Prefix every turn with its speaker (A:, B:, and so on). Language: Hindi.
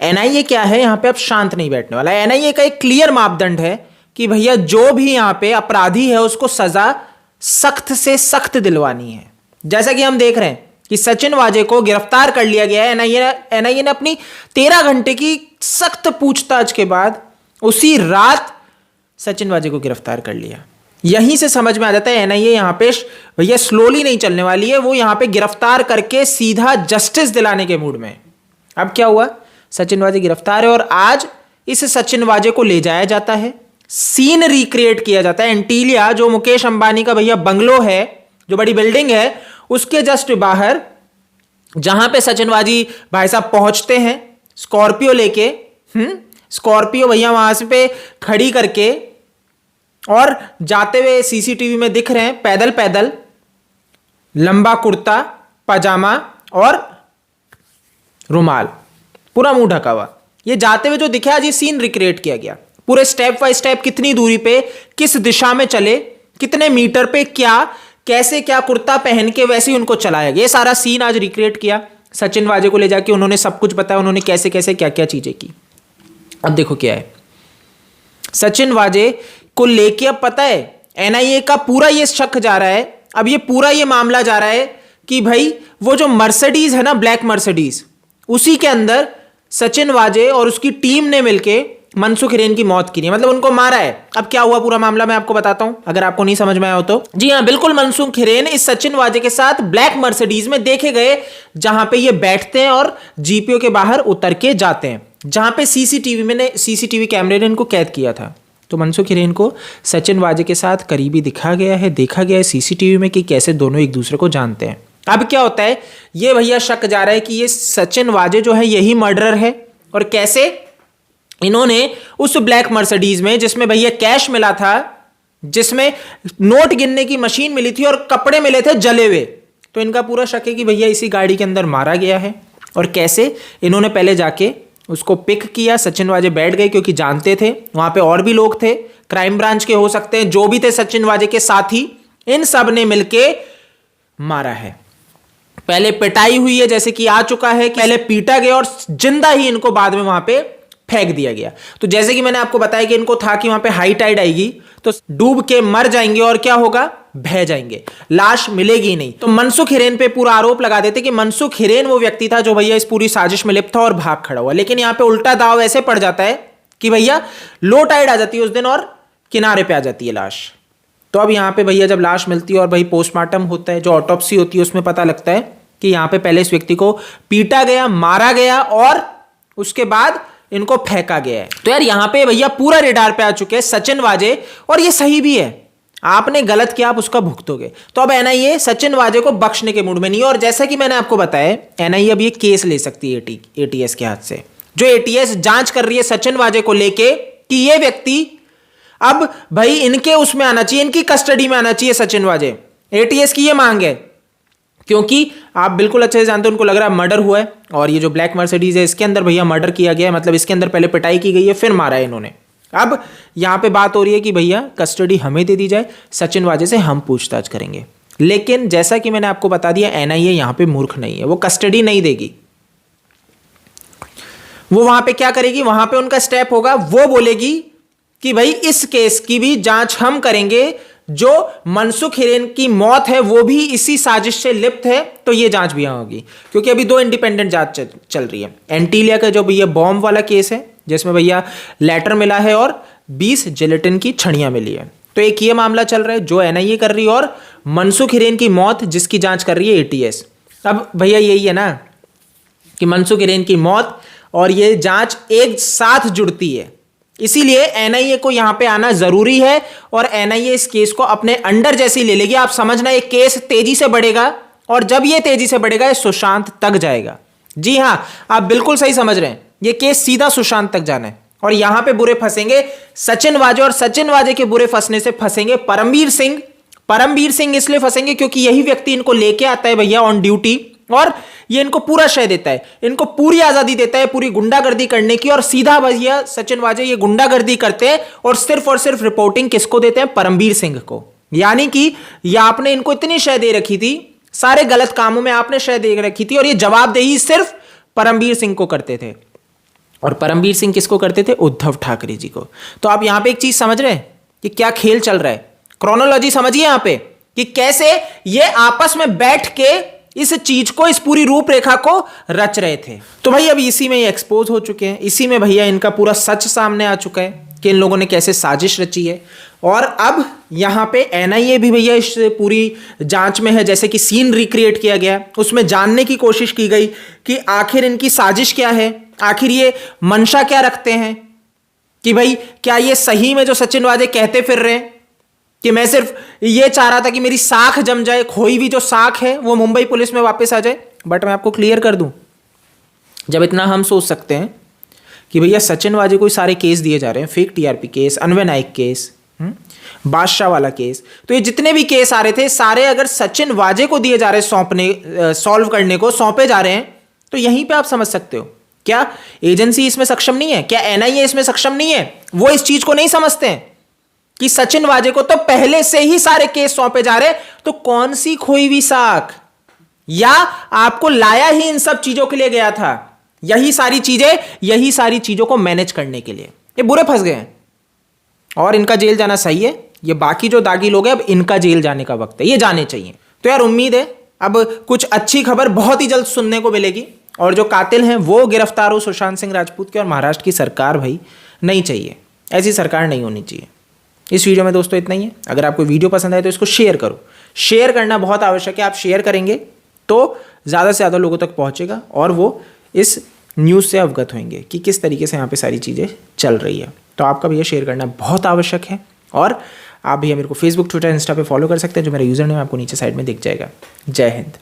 A: एनआईए क्या है, यहां पे अब शांत नहीं बैठने वाला है। एनआईए का एक क्लियर मापदंड है कि भैया जो भी यहां पे अपराधी है उसको सजा सख्त से सख्त दिलवानी है। जैसा कि हम देख रहे हैं कि सचिन वाजे को गिरफ्तार कर लिया गया है। एनआईए ने अपनी 13 घंटे की सख्त पूछताछ के बाद उसी रात सचिन वाजे को गिरफ्तार कर लिया। यहीं से समझ में आ जाता है एनआईए यहां पे भैया स्लोली नहीं चलने वाली है, वो यहां पे गिरफ्तार करके सीधा जस्टिस दिलाने के मूड में। अब क्या हुआ, सचिन वाजे गिरफ्तार है और आज इस सचिन वाजे को ले जाया जाता है, सीन रिक्रिएट किया जाता है। एंटीलिया जो मुकेश अंबानी का भैया बंगलो है, जो बड़ी बिल्डिंग है, उसके जस्ट बाहर जहां पे सचिन वाजी भाई साहब पहुंचते हैं स्कॉर्पियो लेके, स्कॉर्पियो भैया वहां से पे खड़ी करके, और जाते हुए सीसीटीवी में दिख रहे हैं पैदल पैदल, लंबा कुर्ता पजामा और रुमाल, पूरा मुंह ढका हुआ। ये जाते हुए जो दिखे, आज ये सीन रिक्रिएट किया गया पूरे स्टेप बाय स्टेप, कितनी दूरी पे किस दिशा में चले, कितने मीटर पे क्या, कैसे क्या कुर्ता पहन के वैसे ही उनको चलाया गया। ये सारा सीन आज रिक्रिएट किया। सचिन वाजे को ले जाके उन्होंने सब कुछ बताया, उन्होंने कैसे कैसे क्या क्या चीजें की। अब देखो क्या है, सचिन वाजे को लेके अब पता है एनआईए का पूरा ये शक जा रहा है, अब ये पूरा ये मामला जा रहा है कि भाई वो जो मर्सिडीज है ना, ब्लैक मर्सिडीज, उसी के अंदर सचिन वाजे और उसकी टीम ने मिलके मनसुख हिरेन की मौत की है, मतलब उनको मारा है। अब क्या हुआ पूरा मामला मैं आपको बताता हूं, अगर आपको नहीं समझ में आया हो तो। जी हां, बिल्कुल, मनसुख हिरेन इस सचिन वाजे के साथ ब्लैक मर्सिडीज में देखे गए, जहां पे ये बैठते हैं और जीपीओ के बाहर उतर के जाते हैं, जहां पे सीसीटीवी कैमरे ने इनको कैद किया था। तो मनसुख हिरेन को सचिन वाजे के साथ करीबी देखा गया है सीसीटीवी में कि कैसे दोनों एक दूसरे को जानते हैं। अब क्या होता है, ये भैया शक जा रहा है कि ये सचिन वाजे जो है यही मर्डरर है, और कैसे इन्होंने उस ब्लैक मर्सिडीज में, जिसमें भैया कैश मिला था, जिसमें नोट गिनने की मशीन मिली थी और कपड़े मिले थे जले हुए, तो इनका पूरा शक है कि भैया इसी गाड़ी के अंदर मारा गया है। और कैसे इन्होंने पहले जाके उसको पिक किया, सचिन वाजे बैठ गए क्योंकि जानते थे वहां पे और भी लोग थे, क्राइम ब्रांच के हो सकते हैं, जो भी थे सचिन वाजे के साथी, इन सब ने मिलके मारा है। पहले पिटाई हुई है, जैसे कि आ चुका है, पहले पीटा गया और जिंदा ही इनको बाद में वहां पे फेंक दिया गया। तो जैसे कि मैंने आपको बताया कि इनको था कि वहां पे हाई टाइड आएगी तो डूब के मर जाएंगे और क्या होगा, बह जाएंगे, लाश मिलेगी नहीं। तो मनसुख हिरेन पे पूरा आरोप लगा देते कि मनसुख हिरेन वो व्यक्ति था जो भैया इस पूरी साजिश में लिप्त था और भाग खड़ा हुआ। लेकिन यहां पे उल्टा दाव ऐसे पड़ जाता है कि भैया लो टाइड आ जाती है उस दिन और किनारे पे आ जाती है लाश। तो अब यहां पे भैया जब लाश मिलती है और भाई पोस्टमार्टम होता है, जो ऑटोप्सी होती है, उसमें पता लगता है कि यहां पे पहले इस व्यक्ति को पीटा गया, मारा गया और उसके बाद इनको फेंका गया है। तो यार यहां पे भैया पूरा रेडार पे आ चुके हैं सचिन वाजे, और ये सही भी है, आपने गलत किया आप उसका भुगतोगे। तो अब एनआईए सचिन वाजे को बख्शने के मूड में नहीं है, और जैसा कि मैंने आपको बताया एनआईए अब ये केस ले सकती है एटीएस के हाथ से। जो एटीएस जांच कर रही है सचिन वाजे को लेके कि ये व्यक्ति अब भाई इनके उसमें आना चाहिए, इनकी कस्टडी में आना चाहिए सचिन वाजे, एटीएस की ये मांग है। क्योंकि आप बिल्कुल अच्छे से जानते हो, उनको लग रहा है मर्डर हुआ है, और ये जो ब्लैक मर्सिडीज है इसके अंदर भैया मर्डर किया गया है, मतलब इसके अंदर पहले पिटाई की गई है फिर मारा है इन्होंने। अब यहां पे बात हो रही है कि भैया कस्टडी हमें दे दी जाए, सचिन वाजे से हम पूछताछ करेंगे। लेकिन जैसा कि मैंने आपको बता दिया, एनआईए यहां पे मूर्ख नहीं है, वो कस्टडी नहीं देगी। वो वहां पे क्या करेगी, वहां पे उनका स्टेप होगा, वो बोलेगी कि भाई इस केस की भी जांच हम करेंगे, जो मनसुख हिरेन की मौत है वो भी इसी साजिश से लिप्त है, तो ये जांच भी यहां होगी। क्योंकि अभी दो इंडिपेंडेंट जांच चल रही है। एंटीलिया का जो भैया बॉम्ब वाला केस है, जिसमें भैया लेटर मिला है और 20 जिलेटिन की छड़ियां मिली है, तो एक ये मामला चल रहा है जो एनआईए कर रही है, और मनसुख हिरेन की मौत जिसकी जांच कर रही है एटीएस। अब भैया यही है ना कि मनसुख हिरेन की मौत और ये जांच एक साथ जुड़ती है, इसीलिए एनआईए को यहां पे आना जरूरी है, और एनआईए इस केस को अपने अंडर जैसे ही ले लेगी। आप समझना, ये केस तेजी से बढ़ेगा, और जब ये तेजी से बढ़ेगा ये सुशांत तक जाएगा। जी हां, आप बिल्कुल सही समझ रहे हैं, ये केस सीधा सुशांत तक जाना है, और यहां पे बुरे फंसेंगे सचिन वाजे, और सचिन वाजे के बुरे फंसने से फंसेंगे परमवीर सिंह। परमवीर सिंह इसलिए फंसेंगे क्योंकि यही व्यक्ति इनको लेके आता है भैया ऑन ड्यूटी, और ये इनको पूरा श्रेय देता है, इनको पूरी आजादी देता है पूरी गुंडागर्दी करने की, और सीधा भैया सचिन वाजे ये गुंडागर्दी करते हैं, और सिर्फ रिपोर्टिंग किसको देते हैं, परमवीर सिंह को। यानी कि ये आपने इनको इतनी श्रेय दे रखी थी, सारे गलत कामों में आपने श्रेय दे रखी थी, और ये जवाबदेही सिर्फ परमवीर सिंह को करते थे। और परमवीर सिंह किसको करते थे? उद्धव ठाकरे जी को। तो आप यहां पे एक चीज समझ रहे हैं कि क्या खेल चल रहा है, क्रोनोलॉजी समझिए यहां पे कि कैसे ये आपस में बैठ के इस चीज को, इस पूरी रूपरेखा को रच रहे थे। तो भाई अब इसी में ये एक्सपोज हो चुके हैं, इसी में भैया इनका पूरा सच सामने आ चुका है कि इन लोगों ने कैसे साजिश रची है। और अब यहां पे एनआईए भी भैया इस पूरी जांच में है, जैसे कि सीन रिक्रिएट किया गया, उसमें जानने की कोशिश की गई कि आखिर इनकी साजिश क्या है, आखिर ये मंशा क्या रखते हैं, कि भाई क्या ये सही में जो सचिन वाजे कहते फिर रहे हैं कि मैं सिर्फ ये चाह रहा था कि मेरी साख जम जाए, खोई हुई जो साख है वो मुंबई पुलिस में वापस आ जाए। बट मैं आपको क्लियर कर दूं, जब इतना हम सोच सकते हैं कि भैया सचिन वाजे को सारे केस दिए जा रहे हैं, फेक टीआरपी केस, अन्वय नाइक केस, बादशाह वाला केस, तो ये जितने भी केस आ रहे थे सारे अगर सचिन वाजे को दिए जा रहे हैं, सौंपने, सॉल्व करने को सौंपे जा रहे हैं, तो यहीं पे आप समझ सकते हो क्या एजेंसी इसमें सक्षम नहीं है, क्या एनआईए इसमें सक्षम नहीं है। वो इस चीज को नहीं समझते हैं कि सचिन वाजे को तो पहले से ही सारे केस सौंपे जा रहे हैं, तो कौन सी खोई हुई साख, या आपको लाया ही इन सब चीजों के लिए गया था, यही सारी चीजों को मैनेज करने के लिए। ये बुरे फंस गए हैं और इनका जेल जाना सही है। ये बाकी जो दागी लोग हैं अब इनका जेल जाने का वक्त है, ये जाने चाहिए। तो यार उम्मीद है अब कुछ अच्छी खबर बहुत ही जल्द सुनने को मिलेगी और जो कातिल हैं वो गिरफ्तार हो सुशांत सिंह राजपूत के। और महाराष्ट्र की सरकार भाई नहीं चाहिए, ऐसी सरकार नहीं होनी चाहिए। इस वीडियो में दोस्तों इतना ही है। अगर आपको वीडियो पसंद आए तो इसको शेयर करो, शेयर करना बहुत आवश्यक है। आप शेयर करेंगे तो ज़्यादा से ज़्यादा लोगों तक पहुंचेगा और वो इस न्यूज़ से अवगत होंगे कि किस तरीके से यहाँ पे सारी चीज़ें चल रही है। तो आपका भैया शेयर करना बहुत आवश्यक है। और आप भैया मेरे को फेसबुक, ट्विटर, इंस्टा पे फॉलो कर सकते हैं, जो मेरा यूज़र नेम आपको नीचे साइड में दिख जाएगा। जय हिंद।